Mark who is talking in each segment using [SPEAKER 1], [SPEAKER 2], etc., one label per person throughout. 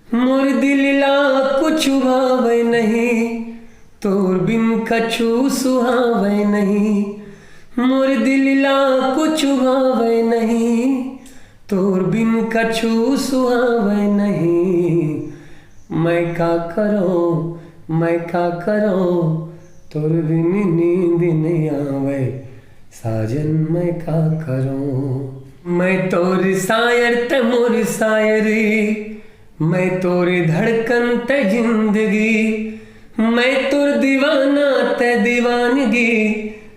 [SPEAKER 1] मोर दिल ला कुछ भावे नहीं, तोर बिन कछु सुहावे नहीं। मोर दिल ला कुछ भावे नहीं, तोर बिन कछु सुहावे नहीं। मैं का करूं, मैं का करूं, तोर बिन नींद नहीं आवे। साजन मैं का करूं। मैं तोर शायर ते मोर शायरी, मैं तोरी धड़कन ते जिंदगी। मैं तोर दीवाना ते दीवानगी,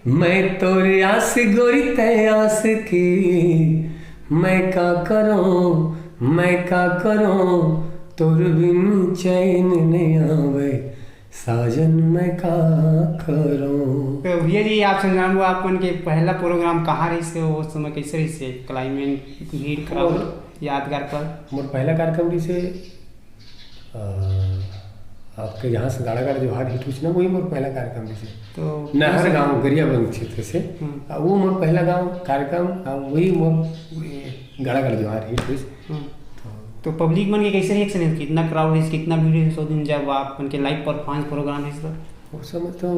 [SPEAKER 1] मैं तोरी आस गोरी ते आस की। मैं का करूं, मैं का करूं, तोर बिन चैन नहीं आवे। साजन मैं का करूं।
[SPEAKER 2] तो भैया जी आपसे जानबो आपन के पहला प्रोग्राम कहाँ रही से, उस समय कैसे रही से, क्लाइमेट भीड़ क्राउड यादगार पर?
[SPEAKER 1] मोर पहला कार्यक्रम रही से आपके जहाँ से गाड़ा गाड़ा जो हार हिट हुई ना, वही मोर पहला कार्यक्रम रही से।
[SPEAKER 2] तो
[SPEAKER 1] नहर गाँव गरियाबंद क्षेत्र से वो मोर पहला गाँव कार्यक्रम, वही मोर गाड़ा गाड़ा जो हार हिट हुई।
[SPEAKER 2] तो पब्लिक मन के कैसे रिएक्शन है, कितना क्राउड है, कितना भीड़ है सो दिन जब आप उनके लाइव परफॉर्मेंस प्रोग्राम है? तो
[SPEAKER 1] उस समय तो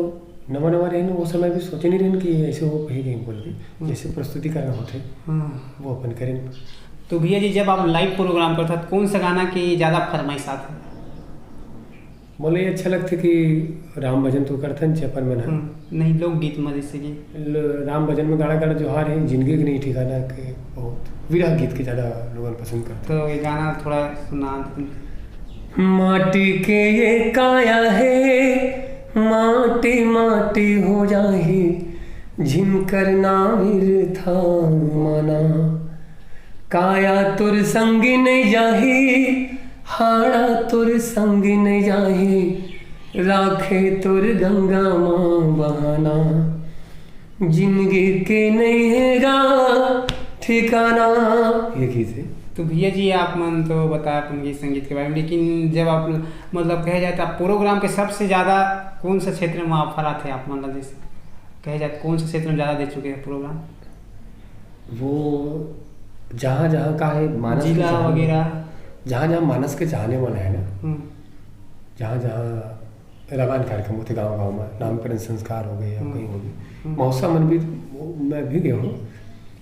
[SPEAKER 1] नवा नवा रहे ना, उस समय भी सोचे नहीं रहे कि ऐसे वो कहीं बोल के जैसे प्रस्तुति करना होते वो अपन करें।
[SPEAKER 2] तो भैया जी जब आप लाइव प्रोग्राम करता तो कौन सा गाना की ज़्यादा फरमाइश आती?
[SPEAKER 1] बोले ये अच्छा लगता कि राम भजन तो करथन चेपन में ना
[SPEAKER 2] नहीं लोकगीत में जैसे कि
[SPEAKER 1] राम भजन में गाना गाना जो हार है जिंदगी की नहीं ठिकाना के बहुत विरह गीत के ज़्यादा लोग पसंद करते।
[SPEAKER 2] तो ये गाना थोड़ा सुना।
[SPEAKER 1] माटी के ये काया है, माटी माटी हो जाही, झिनकर नाविर था माना। काया तुर संगी नहीं जाही, हाड़ा तुर संगी नहीं जाही, राखे तुर गंगा माँ बहाना। जिंदगी के नहीं हैगा ठिकाना, ये गीत है।
[SPEAKER 2] तो भैया जी आप मन तो बताया अपन गीत संगीत के बारे में, लेकिन जब आप मतलब कहा जाता प्रोग्राम के सबसे ज़्यादा कौन सा क्षेत्र में ऑफर आते हैं आप मतलब जैसे कहा जाए कौन सा क्षेत्र में ज़्यादा दे चुके हैं प्रोग्राम?
[SPEAKER 1] वो जहाँ जहाँ का है मानस
[SPEAKER 2] जिला वगैरह,
[SPEAKER 1] जहाँ जहाँ मानस के चाहने वाला है ना, जहाँ जहाँ रवान कार्यक्रम होते गाँव गाँव में, नामकरण संस्कार हो गए या कहीं हो गए, महोत्सव मन भी मैं भी गया हूँ।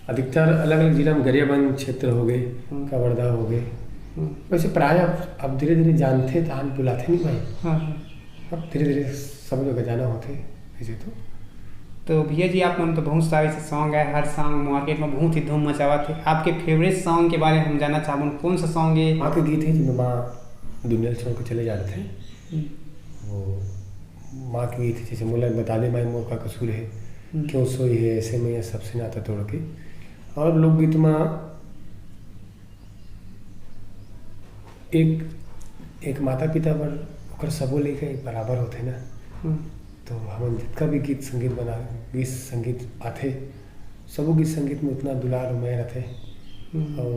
[SPEAKER 1] अधिकतर अलग अलग जिला में गरियाबंद क्षेत्र हो गए, कवर्धा हो गए। वैसे प्राय अब धीरे धीरे जानते तान बुलाते नहीं भाई, अब धीरे धीरे सब लोग जाना होते ऐसे।
[SPEAKER 2] तो भैया जी आप मन तो बहुत सारे से सॉन्ग है, हर सॉन्ग मार्केट में बहुत ही धूम मचावा थे। आपके फेवरेट सॉन्ग के बारे में हम जानना चाहूँ, कौन सा सॉन्ग है?
[SPEAKER 1] माँ के गीत है जिनमें माँ दुनिया छोड़ के चले जाते थे, वो माँ के गीत है जैसे मोला बता दे माई मोर का कसूर है, क्यों सोई है ऐसे में या सबसे नाता तोड़ के। और लोकगीत में एक माता पिता पर सबो लेके बराबर होते ना, तो हम जितना भी गीत संगीत आते सबो गीत संगीत में उतना दुलार में रहते और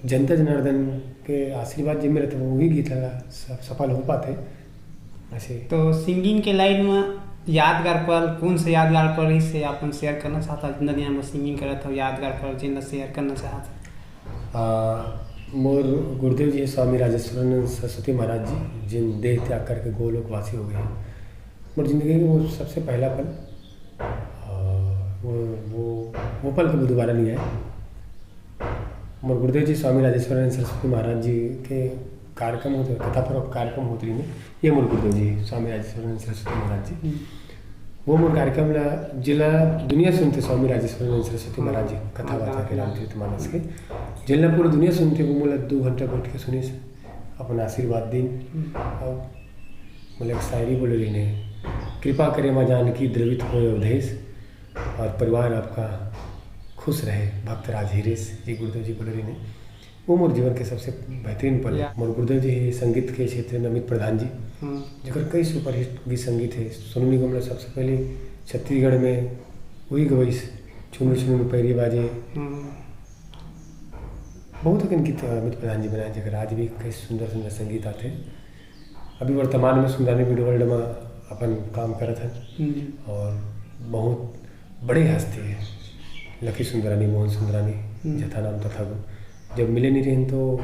[SPEAKER 1] जनता जनार्दन के आशीर्वाद जिम्मे रहते वही गीत सफल हो पाते ऐसे।
[SPEAKER 2] तो सिंगिंग के लाइन में यादगार पल कौन से यादगार पल इससे अपन शेयर करना चाहता जिंदगी में सिंगिंग करा था यादगार पल जिंदा शेयर करना चाहता?
[SPEAKER 1] मोर गुरुदेव जी स्वामी राजेश्वरानंद सरस्वती महाराज जी जिन देह त्याग करके गोलोकवासी हो गए हैं, मोर जिंदगी में वो सबसे पहला पल, वो पल कभी दोबारा नहीं आए। मोर गुरुदेव जी स्वामी राजेश्वरानंद सरस्वती महाराज जी के कार्यक्रम होते कथा पर कार्यक्रम होते रही ये मोर गुरुदेव जी स्वामी राजेश्वरानंद सरस्वती महाराज जी, वो मोर कार्यक्रम ला जिला दुनिया सुनते स्वामी राजेश्वरानंद सरस्वती महाराज जी कथा वार्ता के रामचरितमानस के जिला पूरी दुनिया सुनते, वो मोला 2 घंटा बैठ के सुनी अपना आशीर्वाद दिन। और मोला एक शायरी बोले रही, कृपा करे माँ जानकी द्रवित हो अवधेश, और परिवार आपका खुश रहे भक्त राज हीरेश, जी गुरुदेव जी बोले रही। वो मोर जीवन के सबसे बेहतरीन पल। मोर गुरुदेव जी संगीत के क्षेत्र में अमित प्रधान जी जगह कई सुपरहिट गीत संगीत है। सोनू निगम ने सबसे पहले छत्तीसगढ़ में वही गवैस चुनू चुनू पैरी बाजे, बहुत अकन गीत अमित प्रधान जी बनाए जगह आज भी कई सुंदर सुंदर संगीत आते। अभी वर्तमान में सुंदरानी वीडियो वर्ल्ड में अपन काम करत हैं और बहुत बड़े हस्ती है लकी सुंदरानी, मोहन सुंदरानी, जथा नाम तथा जब मिले नहीं रहे तो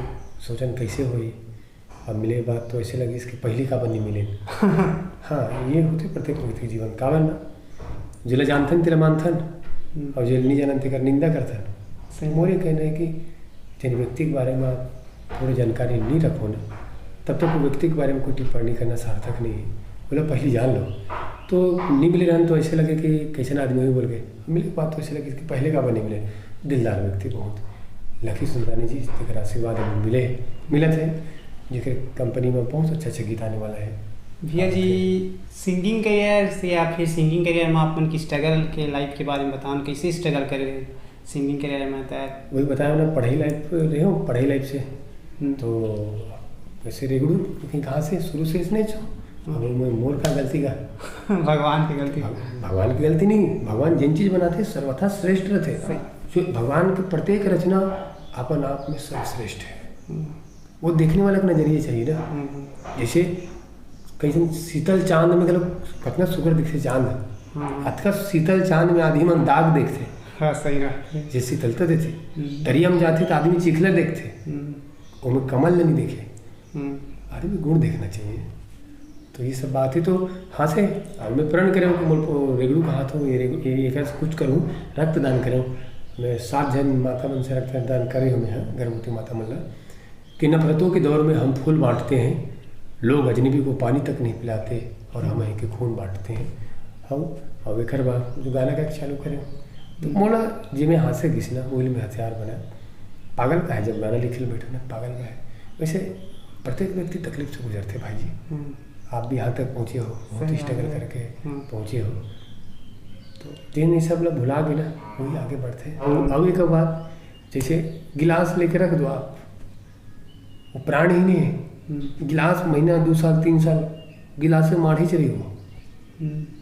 [SPEAKER 1] सोचन कैसे हुई अब मिले बात तो ऐसे लगी इसकी पहली काबर नहीं मिले। हाँ, ये होते प्रत्येक व्यक्ति के जीवन काबर ना जिला जानथन तिला मानथन और जिला नहीं जानन तेकर निंदा करथन। मोरे कहना है कि जिन व्यक्ति के बारे में आप थोड़ी जानकारी नहीं रखो ना, तब तक वो व्यक्ति के बारे में कोई टिप्पणी करना सार्थक नहीं है। बोला पहले जान लो, तो नहीं मिले रहन तो ऐसे लगे कि कैसे आदमी हुई बोल गए, मिले बात तो ऐसे लगे कि पहले काबर नहीं मिले। दिलदार व्यक्ति बहुत लकी सुल्तानी जी तेकर आशीर्वाद मिले थे, जिनके कंपनी में बहुत अच्छा गीत आने वाला है।
[SPEAKER 2] भैया जी सिंगिंग करियर से या फिर सिंगिंग करियर में आप उनकी स्ट्रगल के लाइफ के बारे में बताओ, कैसे स्ट्रगल करे सिंगिंग करियर में आता है?
[SPEAKER 1] वही बताया ना, पढ़ाई लाइफ रहे हो, पढ़ाई लाइफ से तो वैसे रेगड़ू, लेकिन कहाँ से शुरू से इसने मोर का गलती का
[SPEAKER 2] भगवान की गलती,
[SPEAKER 1] भगवान की गलती नहीं, भगवान जिन चीज बनाते सर्वथा श्रेष्ठ रहते। जो भगवान के प्रत्येक रचना अपन आप में सर्वश्रेष्ठ है, वो देखने वाला का नजरिए चाहिए ना। जैसे कहीं शीतल चांद में कितना सुगर दिखते चांद, अथका शीतल चांद में आदमी में दाग देखते।
[SPEAKER 2] हाँ सही रहा,
[SPEAKER 1] जैसे शीतलता देते दरिया में जाते तो आदमी चिखला देखते, उनमें कमल नहीं देखे। आदमी गुण देखना चाहिए। तो ये सब बात है। तो हाँ से मैं प्रण करें कि रेगड़ू का हाथ हो, ये कुछ करूँ, रक्तदान करूँ। मैं 7 जन माता मन से रक्तदान करे हूँ। मैं गर्भवती माता मन कि नफरतों के दौर में हम फूल बांटते हैं, लोग अजनबी को पानी तक नहीं पिलाते और हम के खून बांटते हैं। हम और वे करवा जो गाना का चालू करें तो मोला जिमें हाथ से घिसना वही में हथियार बना। पागल का है जब गाना लिखे बैठे ना, पागल का है। वैसे प्रत्येक व्यक्ति तकलीफ से गुजरते भाई जी, आप भी यहाँ तक पहुँचे हो, बहुत स्ट्रगल करके पहुँचे हो। तो जिन ये सब लोग भुला भी ना वही आगे बढ़ते हैं। अब एक बात, जैसे गिलास लेके रख दो आप, वो प्राण ही नहीं है। गिलास महीना 2 साल 3 साल गिलास से माढ़ी चली हो,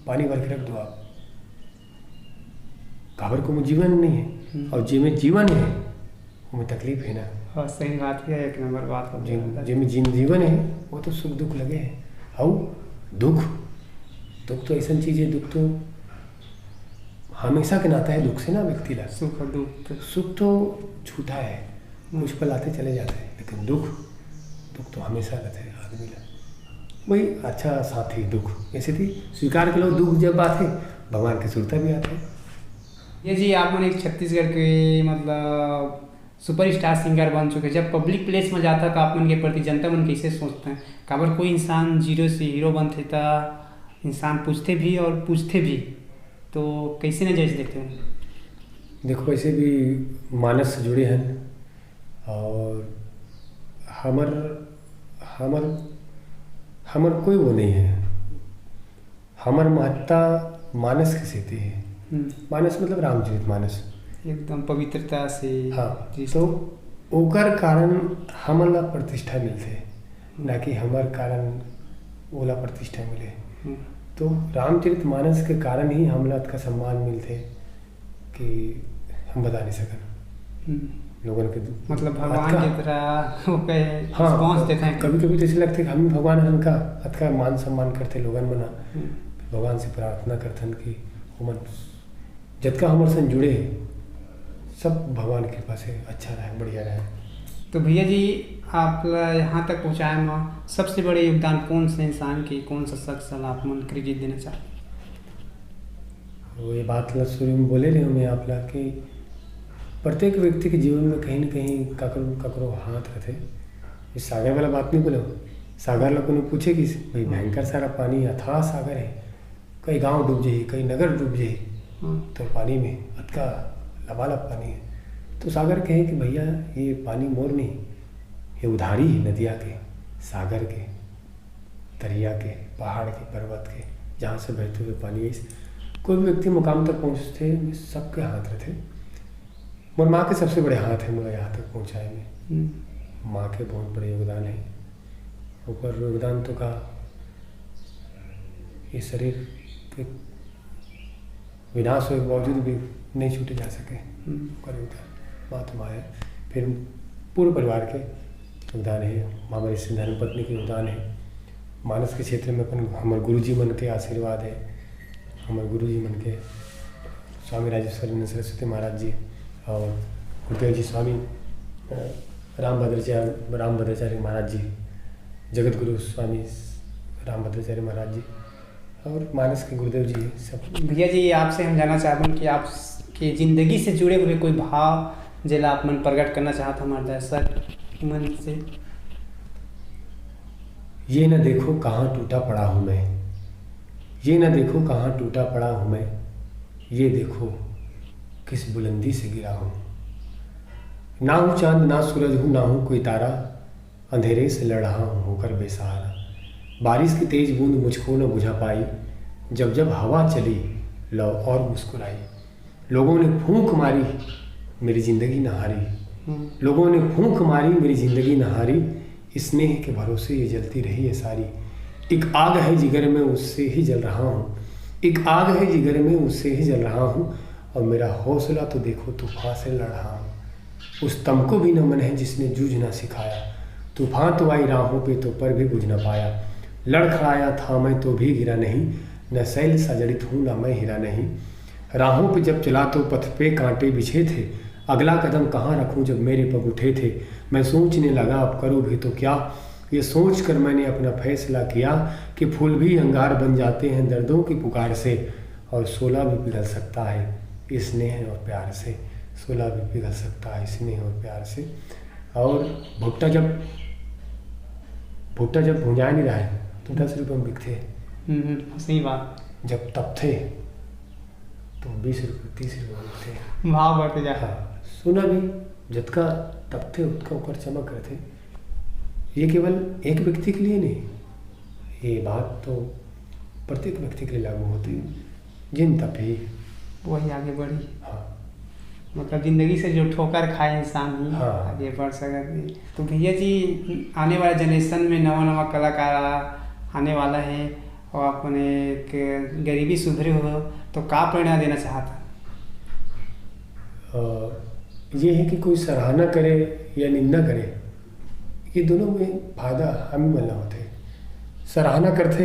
[SPEAKER 1] पानी भर के रख दो आप, काबर को में जीवन नहीं है। और जिमें जीवन है उनमें तकलीफ है ना।
[SPEAKER 2] हाँ सही बात है, एक नंबर बात।
[SPEAKER 1] जिमें जीवन है वो तो सुख दुख लगे हैं। और दुख तो ऐसा चीज़ है, दुख तो हमेशा के नाता है दुख से ना व्यक्ति ला। सुख तो छूटा है, कुछ पल आते चले जाते हैं, लेकिन दुख तो हमेशा रहते हैं आदमी ला। वही अच्छा साथी दुख ऐसे थी स्वीकार के लोग। दुख जब आते भगवान की सुरता भी आते।
[SPEAKER 2] ये जी आप मन एक छत्तीसगढ़ के मतलब सुपरस्टार सिंगर बन चुके। जब पब्लिक प्लेस में जाता तो आप मन के प्रति जनता मन कैसे सोचते हैं? काबर कोई इंसान जीरो से हीरो बनते था, इंसान पूछते भी और पूछते भी, तो कैसे न जज देखते हैं?
[SPEAKER 1] देखो वैसे भी मानस से जुड़े हैं और हमर कोई वो नहीं है। हमर महत्ता मानस की सीधी है। मानस मतलब रामचरित मानस,
[SPEAKER 2] एकदम पवित्रता से।
[SPEAKER 1] हाँ, तो ओकर कारण हमला प्रतिष्ठा मिलते, ना कि हमार कारण ओला प्रतिष्ठा मिले। तो रामचरित मानस के कारण ही हमला का सम्मान मिलते कि हम बता नहीं सकन लोगों के।
[SPEAKER 2] मतलब भगवान की तरह वो रिस्पॉन्स देते हैं।
[SPEAKER 1] कभी कभी तो ऐसे लगते हम भगवान उनका अतका मान सम्मान करते लोगन बना, भगवान से प्रार्थना करथन कि हमन जतका हमारे संग जुड़े सब भगवान की कृपा से अच्छा रहे, बढ़िया रहे।
[SPEAKER 2] तो भैया जी आप यहाँ तक पहुँचाए में सबसे बड़े योगदान कौन से इंसान की, कौन सा शख्स आप मन क्रेडिट देना चाहते?
[SPEAKER 1] वो ये बात शुरू में बोले रहे मैं आप लोग कि प्रत्येक व्यक्ति के जीवन में कहीं न कहीं ककरो हाथ रहते। इस सागर वाला बात नहीं बोले, सागर लोग ने पूछे कि भाई भयंकर सारा पानी अथाह सागर है, कई गांव डूब जाए, कई नगर डूब जाए, तो पानी में अतका लबालब पानी है। तो सागर कहे कि भैया ये पानी मोर नहीं, ये उधारी है नदिया के, सागर के, दरिया के, पहाड़ के, पर्वत के, जहाँ से बहते हुए पानी। कोई भी व्यक्ति मुकाम तक पहुँचते सबके हाथ रहते। मोर माँ के सबसे बड़े हाथ है मुझे यहाँ तक पहुँचाए में। माँ के बहुत बड़े योगदान है। ऊपर योगदान तो का ये शरीर के विनाश होने के बावजूद भी नहीं छूटे जा सके कर योगदान माँ तो माँ है। फिर पूरे परिवार के योगदान है, माँ मेरी धर्म पत्नी के योगदान है। मानस के क्षेत्र में अपन हमारे गुरुजी मन के आशीर्वाद है। हमारे गुरुजी मन के स्वामी राजेश्वरी सरस्वती महाराज जी और गुरुदेव जी स्वामी राम भद्राचार्य महाराज जी जगत गुरु स्वामी रामभद्राचार्य महाराज जी और मानस के गुरुदेव जी सब।
[SPEAKER 2] भैया जी आपसे हम जानना चाहते कि आपकी ज़िंदगी से जुड़े हुए कोई भाव जिला आप मन प्रकट करना चाहते हमारे दर्शक मन से।
[SPEAKER 1] ये न देखो कहाँ टूटा पड़ा हूँ मैं, ये न देखो कहाँ टूटा पड़ा हूँ मैं, ये देखो किस बुलंदी से गिरा हूँ। ना हूँ चांद ना सूरज हूँ, ना हूँ कोई तारा, अंधेरे से लड़ रहा हूँ होकर बेसहारा। बारिश की तेज बूंद मुझको न बुझा पाई, जब जब हवा चली लो और मुस्कुराई। लोगों ने फूंक मारी मेरी ज़िंदगी न हारी, लोगों ने फूंक मारी मेरी ज़िंदगी न हारी। स्नेह के भरोसे ये जलती रही है सारी। एक आग है जिगर में उससे ही जल रहा हूँ, एक आग है जिगर में उससे ही जल रहा हूँ। और मेरा हौसला तो देखो तूफान से लड़ रहा हूँ। उस तम को भी न मन है जिसने जूझ ना सिखाया, तूफान तो आई राहों पे तो पर भी बुझ ना पाया। लड़खड़ाया था मैं तो भी गिरा नहीं, न सैल सा जड़ित हूँ न मैं हीरा नहीं। राहों पे जब चला तो पथ पे कांटे बिछे थे, अगला कदम कहाँ रखूँ जब मेरे पग उठे थे। मैं सोचने लगा अब करूँ भी तो क्या, ये सोच कर मैंने अपना फैसला किया कि फूल भी अंगार बन जाते हैं दर्दों की पुकार से, और शोला भी पिघल सकता है स्नेह और प्यार से। शोला भी पिघल सकता है स्नेह और प्यार से। और भुट्टा जब भुंजा नहीं रहा है तो 10 रुपये में बिकते हैं।
[SPEAKER 2] सही बात।
[SPEAKER 1] जब तब थे तो 20 रुपये 30 रुपये में बिकते।
[SPEAKER 2] भाव बढ़ते जा।
[SPEAKER 1] हाँ, सोना भी जतका तब थे उतका ऊपर चमक रहे थे। ये केवल एक व्यक्ति के लिए नहीं, ये बात तो प्रत्येक व्यक्ति के लिए लागू होती है। जिन तब ही
[SPEAKER 2] वही आगे बढ़ी।
[SPEAKER 1] हाँ,
[SPEAKER 2] मतलब ज़िंदगी से जो ठोकर खाए इंसान ही
[SPEAKER 1] हाँ।
[SPEAKER 2] आगे बढ़ सकते। तो भैया जी आने वाले जनरेशन में नवा कलाकार आने वाला है और अपने गरीबी सुधरे हो तो का प्रेरणा देना चाहता।
[SPEAKER 1] ये है कि कोई सराहना करे या निंदा करे, ये दोनों में फायदा हमें मिलना होता है। सराहना करते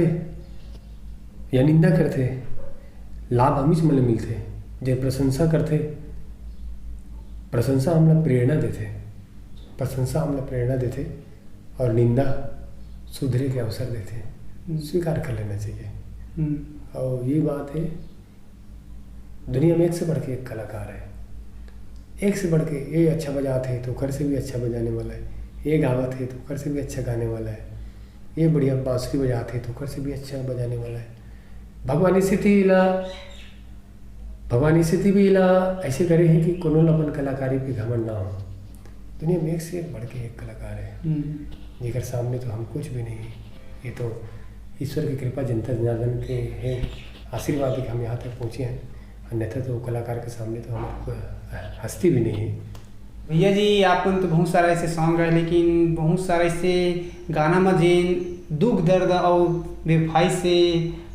[SPEAKER 1] या निंदा करते लाभ हम ही मतलब मिलते। जब प्रशंसा करते, प्रशंसा हमला प्रेरणा देते, प्रशंसा हमला प्रेरणा देते और निंदा सुधरे के अवसर देते। स्वीकार कर लेना चाहिए। और ये बात है, दुनिया में एक से बढ़ के एक कलाकार है, एक से बढ़ के। ये अच्छा बजाते तो कर से भी अच्छा बजाने वाला है, ये गावत है तो कर से भी अच्छा गाने वाला है, ये बढ़िया बांसुरी बजाते तो कर से भी अच्छा बजाने वाला है। भगवानी स्थिति भी इला ऐसे करे हैं कि कोनो अपन कलाकारी पे घमंड ना हो। दुनिया में एक से एक बढ़ के एक कलाकार है, जेकर सामने तो हम कुछ भी नहीं। ये तो ईश्वर की कृपा, जनता जनार्दन के है आशीर्वाद कि हम यहाँ तक पहुँचे हैं। अन्यथा तो कलाकार के सामने तो हमारे हस्ती भी नहीं है।
[SPEAKER 2] भैया जी आपन तो बहुत सारा ऐसे सॉन्ग है, लेकिन बहुत सारा ऐसे गाना में जिन दुख दर्द और बेवफाई से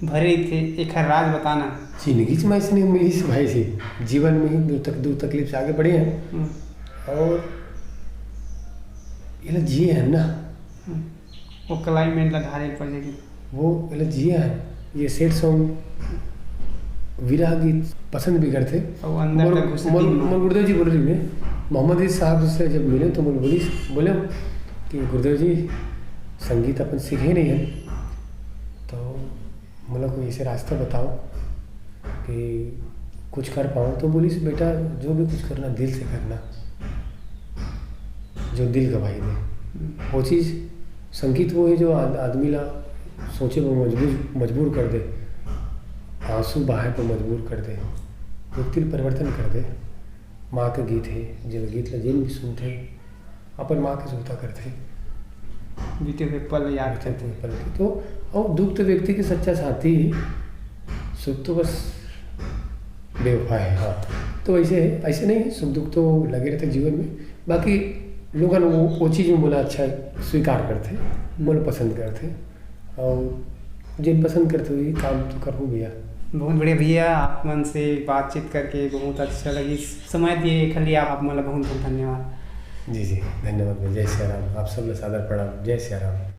[SPEAKER 2] भरे थे, एक राज बताना।
[SPEAKER 1] जिंदगी में ऐसे नहीं मिली से भाई से, जीवन में ही दो तकलीफ से आगे बढ़े हैं और ये जिए हैं ना।
[SPEAKER 2] वो क्लाइमेट लधारे पर लेकिन वो
[SPEAKER 1] ये जिए हैं। ये सेट सॉन्ग विरह गीत पसंद भी करते। मोर गुरुदेव जी बोल रही है, मोहम्मद अली साहब से जब मिले तो बोले कि गुरुदेव जी संगीत अपन सीखे नहीं है, तो मतलब कोई ऐसे रास्ता बताओ कि कुछ कर पाऊँ। तो बोली बेटा जो भी कुछ करना दिल से करना, जो दिल गवाही दे वो चीज़। संगीत वो है जो आदमी ला सोचे वो मजबूर कर दे, आंसू बहाए पर मजबूर कर दे, व्यक्ति परिवर्तन कर दे। माँ के गीत है, जब गीत ला जिन भी सुनते अपन माँ के सुनता करते,
[SPEAKER 2] बीते हुए पल याद करते
[SPEAKER 1] पल। तो और दुख तो व्यक्ति के सच्चा साथी ही, सुख तो बस बेवफा है। हाँ, तो ऐसे है, ऐसे नहीं, सुख दुख तो लगे रहते जीवन में। बाकी लोग वो चीज़ में बोला अच्छा स्वीकार करते, बोले पसंद करते, और जिन पसंद करते हुए काम तो करूँ भैया।
[SPEAKER 2] बहुत बढ़िया भैया, आप मन से बातचीत करके बहुत अच्छा लगी। समय दिए खाली आप मतलब बहुत बहुत धन्यवाद।
[SPEAKER 1] जी धन्यवाद। जय सिया राम। आप सब सादर प्रणाम। जय सिया राम।